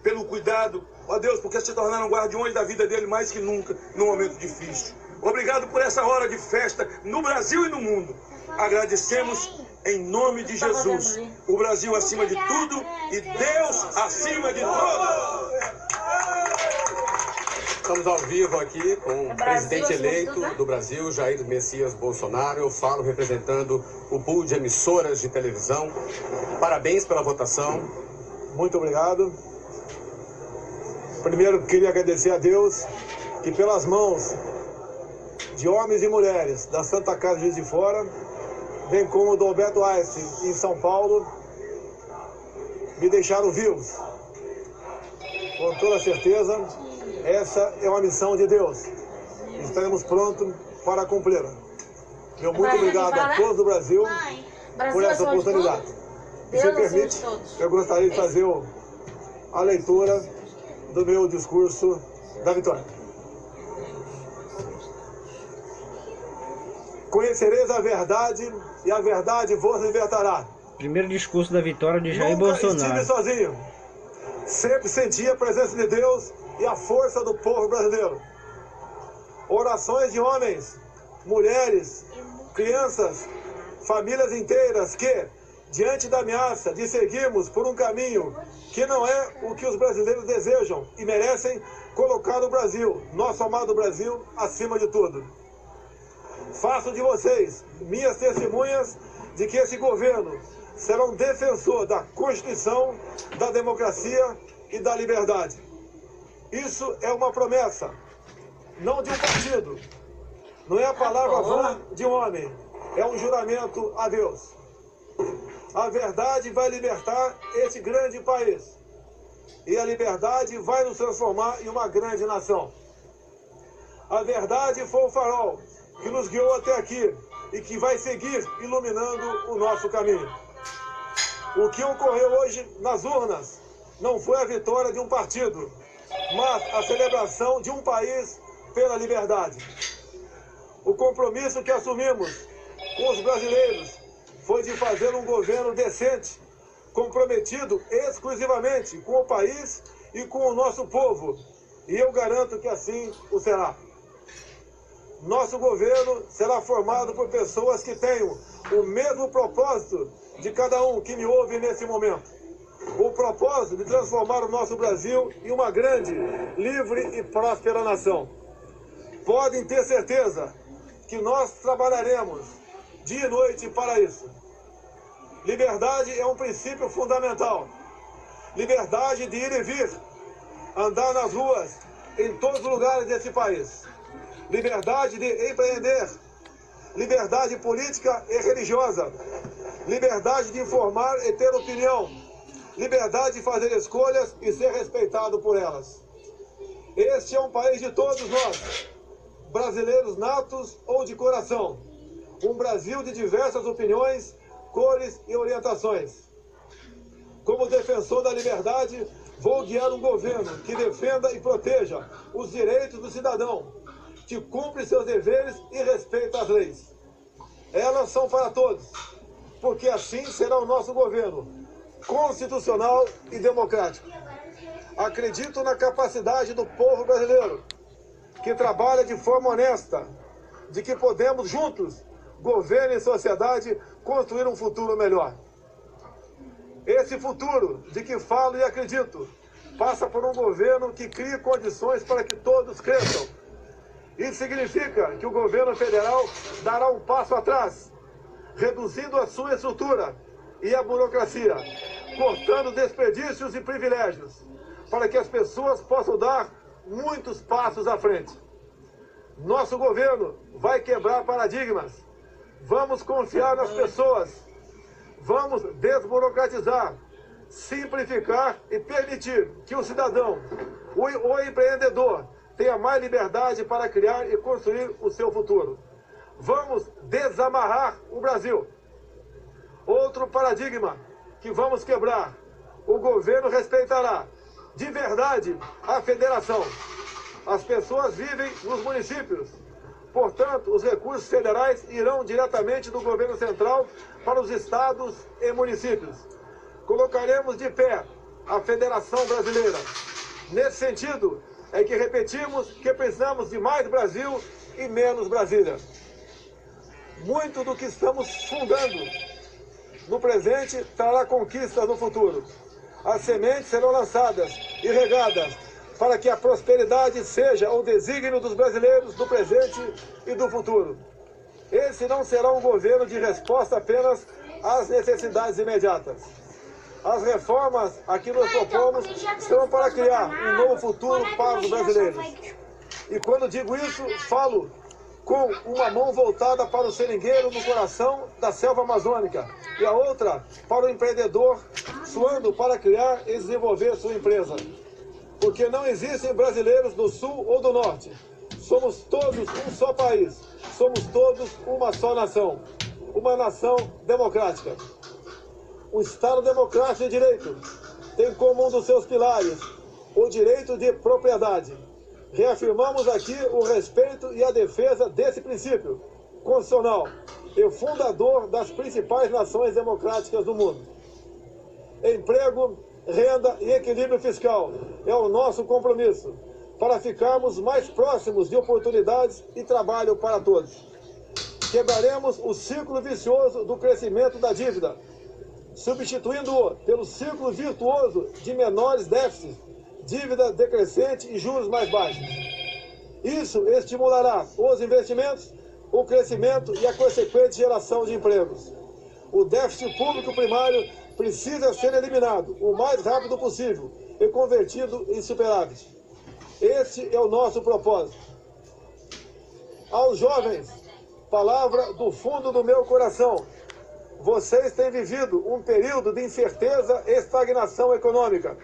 pelo cuidado, ó Deus, porque se tornaram guardiões da vida dele mais que nunca, num momento difícil. Obrigado por essa hora de festa no Brasil e no mundo. Agradecemos em nome de Jesus. O Brasil acima de tudo e Deus acima de tudo. Estamos ao vivo aqui com o presidente eleito do Brasil, Jair Messias Bolsonaro. Eu falo representando o pool de emissoras de televisão. Parabéns pela votação. Muito obrigado. Primeiro, queria agradecer a Deus que pelas mãos de homens e mulheres da Santa Casa de Juiz de Fora, bem como do Alberto Einstein em São Paulo, me deixaram vivos. Com toda certeza, essa é uma missão de Deus. Estaremos prontos para cumpri-la. Meu muito obrigado a todos do Brasil por essa oportunidade. E se permite, eu gostaria de fazer a leitura do meu discurso da vitória. Conhecereis a verdade e a verdade vos libertará. Primeiro discurso da vitória de Jair Bolsonaro. Nunca estive sozinho. Sempre senti a presença de Deus e a força do povo brasileiro. Orações de homens, mulheres, crianças, famílias inteiras que, diante da ameaça de seguirmos por um caminho que não é o que os brasileiros desejam e merecem, colocar o Brasil, nosso amado Brasil, acima de tudo. Faço de vocês minhas testemunhas de que esse governo será um defensor da Constituição, da democracia e da liberdade. Isso é uma promessa, não de um partido. Não é a palavra vã de um homem, é um juramento a Deus. A verdade vai libertar esse grande país. E a liberdade vai nos transformar em uma grande nação. A verdade foi o farol que nos guiou até aqui e que vai seguir iluminando o nosso caminho. O que ocorreu hoje nas urnas não foi a vitória de um partido, mas a celebração de um país pela liberdade. O compromisso que assumimos com os brasileiros foi de fazer um governo decente, comprometido exclusivamente com o país e com o nosso povo. E eu garanto que assim o será. Nosso governo será formado por pessoas que tenham o mesmo propósito de cada um que me ouve nesse momento. O propósito de transformar o nosso Brasil em uma grande, livre e próspera nação. Podem ter certeza que nós trabalharemos dia e noite para isso. Liberdade é um princípio fundamental. Liberdade de ir e vir, andar nas ruas, em todos os lugares desse país. Liberdade de empreender, liberdade política e religiosa, liberdade de informar e ter opinião, liberdade de fazer escolhas e ser respeitado por elas. Este é um país de todos nós, brasileiros natos ou de coração, um Brasil de diversas opiniões, cores e orientações. Como defensor da liberdade, vou guiar um governo que defenda e proteja os direitos do cidadão, que cumpre seus deveres e respeita as leis. Elas são para todos, porque assim será o nosso governo, constitucional e democrático. Acredito na capacidade do povo brasileiro, que trabalha de forma honesta, de que podemos juntos, governo e sociedade, construir um futuro melhor. Esse futuro de que falo e acredito passa por um governo que crie condições para que todos cresçam. Isso significa que o governo federal dará um passo atrás, reduzindo a sua estrutura e a burocracia, cortando desperdícios e privilégios, para que as pessoas possam dar muitos passos à frente. Nosso governo vai quebrar paradigmas. Vamos confiar nas pessoas. Vamos desburocratizar, simplificar e permitir que o cidadão, o empreendedor, tenha mais liberdade para criar e construir o seu futuro. Vamos desamarrar o Brasil. Outro paradigma que vamos quebrar. O governo respeitará de verdade a federação. As pessoas vivem nos municípios. Portanto, os recursos federais irão diretamente do governo central para os estados e municípios. Colocaremos de pé a Federação Brasileira. Nesse sentido, é que repetimos que precisamos de mais Brasil e menos Brasília. Muito do que estamos fundando no presente trará conquistas no futuro. As sementes serão lançadas e regadas para que a prosperidade seja o desígnio dos brasileiros do presente e do futuro. Esse não será um governo de resposta apenas às necessidades imediatas. As reformas a que nos propomos são para criar um novo futuro para os brasileiros. E quando digo isso, falo com uma mão voltada para o seringueiro no coração da selva amazônica e a outra para o empreendedor suando para criar e desenvolver sua empresa. Porque não existem brasileiros do sul ou do norte. Somos todos um só país. Somos todos uma só nação. Uma nação democrática. O Estado democrático de direito tem como um dos seus pilares o direito de propriedade. Reafirmamos aqui o respeito e a defesa desse princípio constitucional e fundador das principais nações democráticas do mundo. Emprego, renda e equilíbrio fiscal é o nosso compromisso para ficarmos mais próximos de oportunidades e trabalho para todos. Quebraremos o ciclo vicioso do crescimento da dívida, substituindo-o pelo ciclo virtuoso de menores déficits, dívida decrescente e juros mais baixos. Isso estimulará os investimentos, o crescimento e a consequente geração de empregos. O déficit público primário precisa ser eliminado o mais rápido possível e convertido em superávit. Este é o nosso propósito. Aos jovens, palavra do fundo do meu coração. Vocês têm vivido um período de incerteza e estagnação econômica.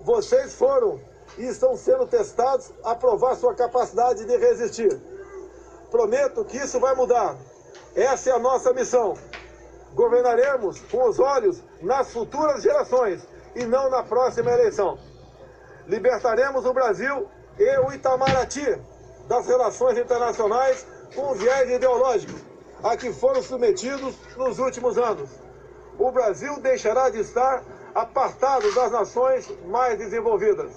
Vocês foram e estão sendo testados a provar sua capacidade de resistir. Prometo que isso vai mudar. Essa é a nossa missão. Governaremos com os olhos nas futuras gerações e não na próxima eleição. Libertaremos o Brasil e o Itamaraty das relações internacionais com o viés ideológico a que foram submetidos nos últimos anos. O Brasil deixará de estar apartado das nações mais desenvolvidas.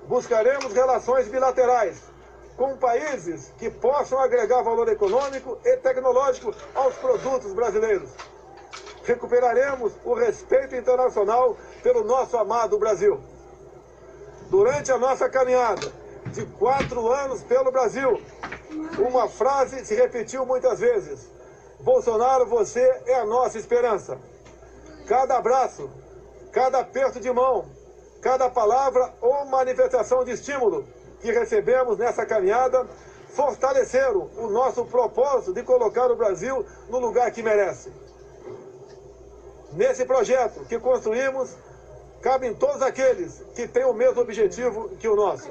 Buscaremos relações bilaterais com países que possam agregar valor econômico e tecnológico aos produtos brasileiros. Recuperaremos o respeito internacional pelo nosso amado Brasil. Durante a nossa caminhada de 4 anos pelo Brasil, uma frase se repetiu muitas vezes: Bolsonaro, você é a nossa esperança. Cada abraço, cada aperto de mão, cada palavra ou manifestação de estímulo que recebemos nessa caminhada fortaleceram o nosso propósito de colocar o Brasil no lugar que merece. Nesse projeto que construímos, cabem todos aqueles que têm o mesmo objetivo que o nosso.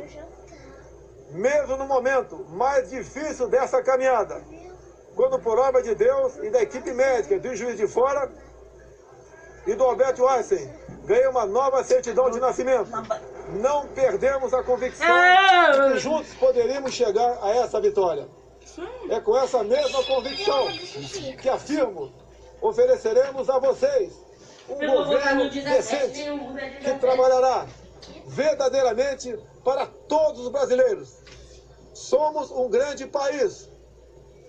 Mesmo no momento mais difícil dessa caminhada, quando por obra de Deus e da equipe médica do Juiz de Fora e do Albert Einstein ganhei uma nova certidão de nascimento, não perdemos a convicção de que juntos poderíamos chegar a essa vitória. É com essa mesma convicção que afirmo, ofereceremos a vocês um governo decente que trabalhará verdadeiramente para todos os brasileiros. Somos um grande país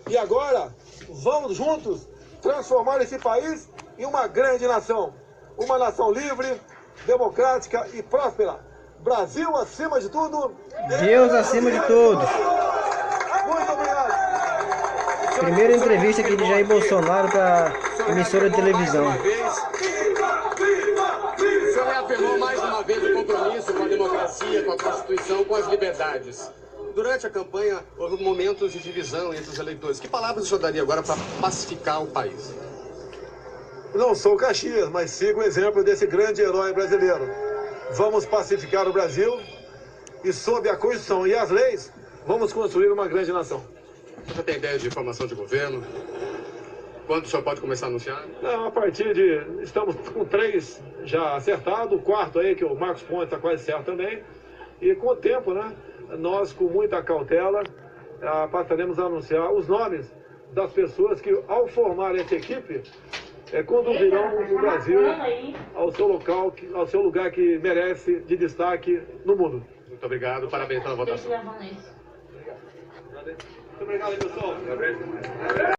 e agora vamos juntos transformar esse país em uma grande nação. Uma nação livre, democrática e próspera. Brasil acima de tudo. Deus acima de todos. Muito obrigado. Primeira entrevista aqui de Jair Bolsonaro para a emissora de televisão. O senhor reafirmou mais uma vez o compromisso com a democracia, com a Constituição, com as liberdades. Durante a campanha, houve momentos de divisão entre os eleitores. Que palavras o senhor daria agora para pacificar o país? Não sou Caxias, mas sigo o exemplo desse grande herói brasileiro. Vamos pacificar o Brasil e, sob a Constituição e as leis, vamos construir uma grande nação. O senhor tem ideia de formação de governo? Quando o senhor pode começar a anunciar? Não, a partir de... Estamos com 3 já acertados, o 4º aí, que o Marcos Pontes está quase certo também. E com o tempo, né, nós com muita cautela passaremos a anunciar os nomes das pessoas que, ao formar essa equipe, conduzirão o Brasil ao seu local, ao seu lugar que merece de destaque no mundo. Muito obrigado, parabéns pela votação. Muito obrigado, pessoal.